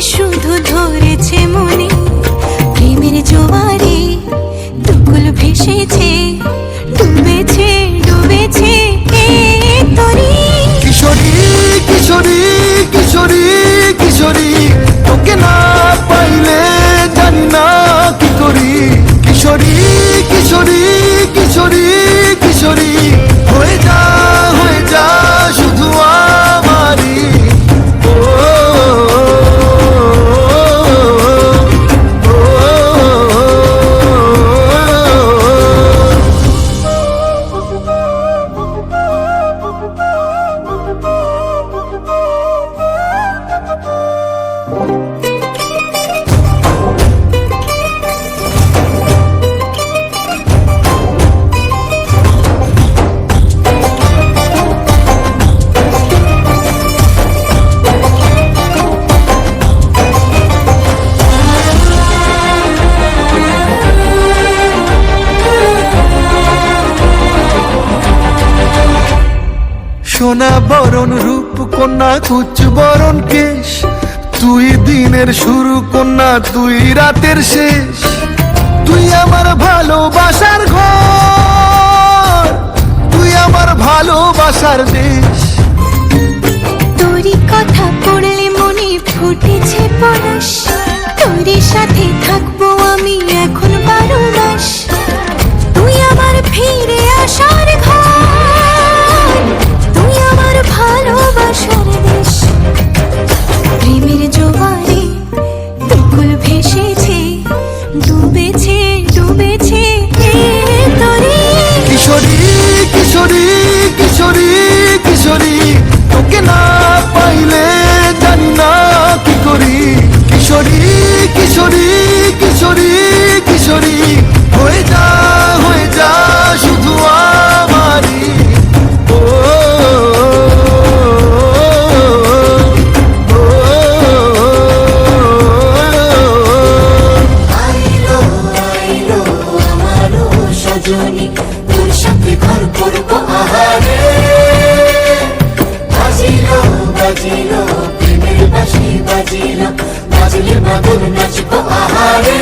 শুধু ধরেছে মনে, প্রেমের জোয়ারে দুকুল ভেসেছে, ডুবেছে ডুবেছে তরি। কিশোরী কিশোরী কিশোরী কিশোরী, তোকে না পাইলে জানি না কি করি। কিশোরী কিশোরী কিশোরী কিশোরী, হয়ে যা শুধু আমারি। ও সোনা বরণ রূপ কন্যা কুচ বরণ কেশ, তুই দিনের শুরু কন্যা তুই রাতের শেষ। তুই আমার ভালোবাসার ঘর, তুই আমার ভালোবাসার দেশ। তোরই কথা পড়লে মনে ফুটেছে পরশ, তোরই সাথে থাকবো আমি এখন 12 মাস। তুই আমার ফিরে আসার ঘর, তুই আমার ভালোবাসার দেশ। প্রেমের জোয়ারে দুকুল ভেসেছে, ডুবেছে ডুবেছে তরি। কিশোরী কিশোরী কিশোরী কিশোরী, তোকে না পাইলে জানি না কি করি। কিশোরী কিশোরী কিশোরী কিশোরী, হয়ে যা শুধু আমারি। ও আইলো আইলো আমারো সজনী, তোর সাথে ঘর করবো আহারে। বাজিলো বাজিলো প্রেমের বাঁশি বাজিলো, বাজলে মাদুর নাচবো আহারে।